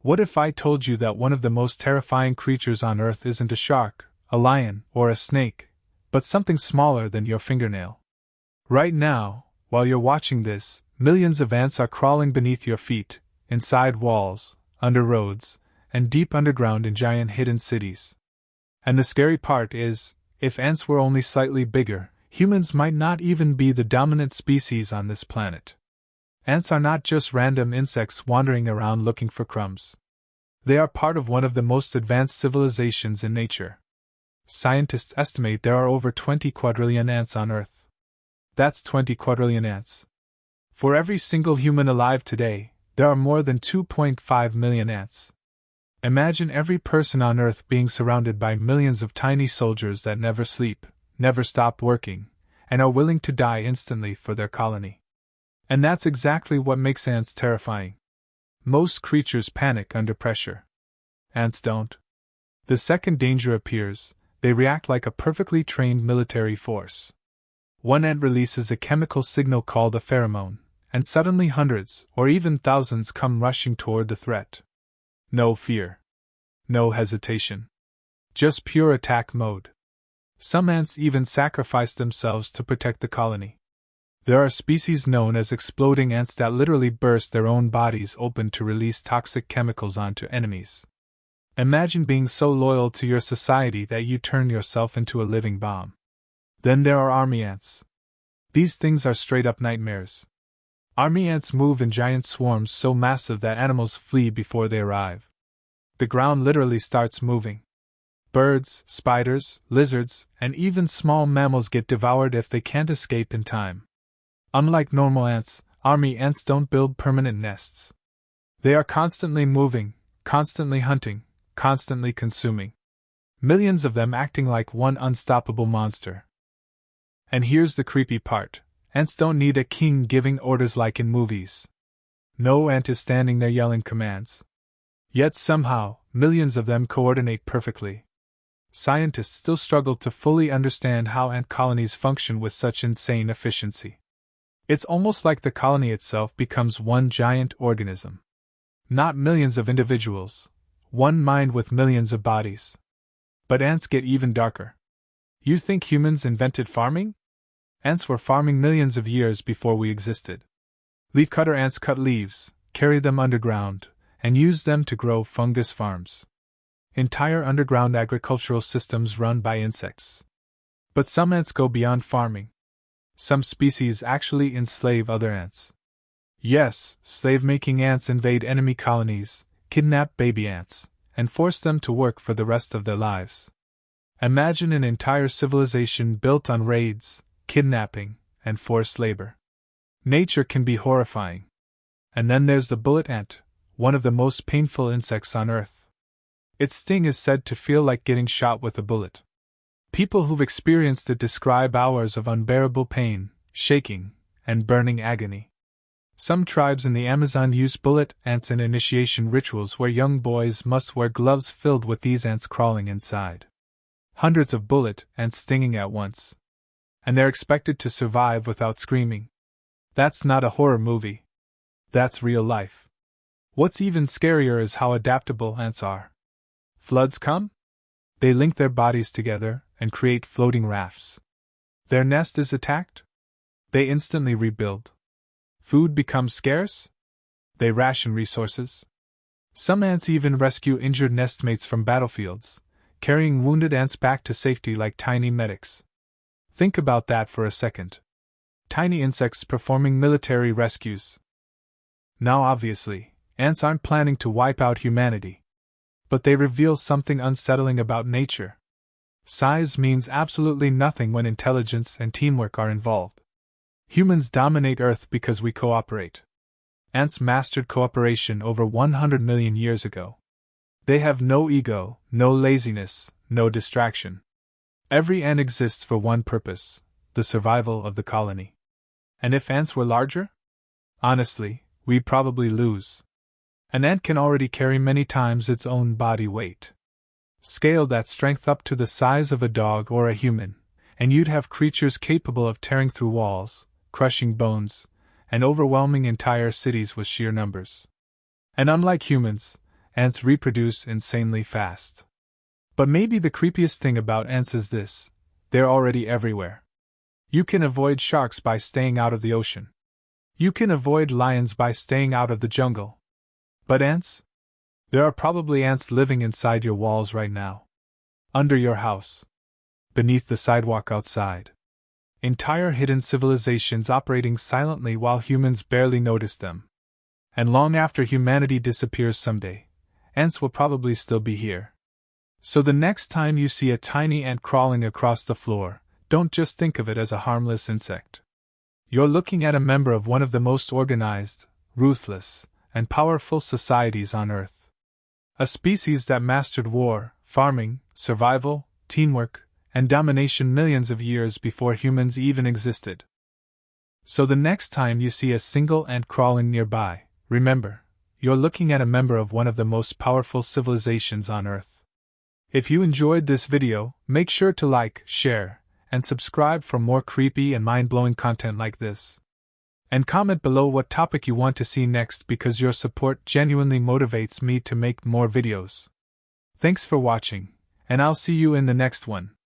What if I told you that one of the most terrifying creatures on Earth isn't a shark, a lion, or a snake, but something smaller than your fingernail? Right now, while you're watching this, millions of ants are crawling beneath your feet, inside walls, under roads, and deep underground in giant hidden cities. And the scary part is, if ants were only slightly bigger, humans might not even be the dominant species on this planet. Ants are not just random insects wandering around looking for crumbs. They are part of one of the most advanced civilizations in nature. Scientists estimate there are over 20 quadrillion ants on Earth. That's 20 quadrillion ants. For every single human alive today, there are more than 2.5 million ants. Imagine every person on Earth being surrounded by millions of tiny soldiers that never sleep, never stop working, and are willing to die instantly for their colony. And that's exactly what makes ants terrifying. Most creatures panic under pressure. Ants don't. The second danger appears, they react like a perfectly trained military force. One ant releases a chemical signal called a pheromone, and suddenly hundreds, or even thousands, come rushing toward the threat. No fear. No hesitation. Just pure attack mode. Some ants even sacrifice themselves to protect the colony. There are species known as exploding ants that literally burst their own bodies open to release toxic chemicals onto enemies. Imagine being so loyal to your society that you turn yourself into a living bomb. Then there are army ants. These things are straight-up nightmares. Army ants move in giant swarms so massive that animals flee before they arrive. The ground literally starts moving. Birds, spiders, lizards, and even small mammals get devoured if they can't escape in time. Unlike normal ants, army ants don't build permanent nests. They are constantly moving, constantly hunting, constantly consuming. Millions of them acting like one unstoppable monster. And here's the creepy part. Ants don't need a king giving orders like in movies. No ant is standing there yelling commands. Yet somehow, millions of them coordinate perfectly. Scientists still struggle to fully understand how ant colonies function with such insane efficiency. It's almost like the colony itself becomes one giant organism. Not millions of individuals, one mind with millions of bodies. But ants get even darker. You think humans invented farming? Ants were farming millions of years before we existed. Leafcutter ants cut leaves, carry them underground, and use them to grow fungus farms. Entire underground agricultural systems run by insects. But some ants go beyond farming. Some species actually enslave other ants. Yes, slave-making ants invade enemy colonies, kidnap baby ants, and force them to work for the rest of their lives. Imagine an entire civilization built on raids, kidnapping, and forced labor. Nature can be horrifying. And then there's the bullet ant, one of the most painful insects on Earth. Its sting is said to feel like getting shot with a bullet. People who've experienced it describe hours of unbearable pain, shaking, and burning agony. Some tribes in the Amazon use bullet ants in initiation rituals where young boys must wear gloves filled with these ants crawling inside. Hundreds of bullet ants stinging at once. And they're expected to survive without screaming. That's not a horror movie. That's real life. What's even scarier is how adaptable ants are. Floods come? They link their bodies together and create floating rafts. Their nest is attacked? They instantly rebuild. Food becomes scarce? They ration resources. Some ants even rescue injured nestmates from battlefields, carrying wounded ants back to safety like tiny medics. Think about that for a second. Tiny insects performing military rescues. Now obviously, ants aren't planning to wipe out humanity. But they reveal something unsettling about nature. Size means absolutely nothing when intelligence and teamwork are involved. Humans dominate Earth because we cooperate. Ants mastered cooperation over 100 million years ago. They have no ego, no laziness, no distraction. Every ant exists for one purpose: the survival of the colony. And if ants were larger? Honestly, we'd probably lose. An ant can already carry many times its own body weight. Scale that strength up to the size of a dog or a human, and you'd have creatures capable of tearing through walls, crushing bones, and overwhelming entire cities with sheer numbers. And unlike humans, ants reproduce insanely fast. But maybe the creepiest thing about ants is this: they're already everywhere. You can avoid sharks by staying out of the ocean. You can avoid lions by staying out of the jungle. But ants? There are probably ants living inside your walls right now. Under your house. Beneath the sidewalk outside. Entire hidden civilizations operating silently while humans barely notice them. And long after humanity disappears someday, ants will probably still be here. So the next time you see a tiny ant crawling across the floor, don't just think of it as a harmless insect. You're looking at a member of one of the most organized, ruthless, and powerful societies on Earth. A species that mastered war, farming, survival, teamwork, and domination millions of years before humans even existed. So the next time you see a single ant crawling nearby, remember, you're looking at a member of one of the most powerful civilizations on Earth. If you enjoyed this video, make sure to like, share, and subscribe for more creepy and mind-blowing content like this. And comment below what topic you want to see next, because your support genuinely motivates me to make more videos. Thanks for watching, and I'll see you in the next one.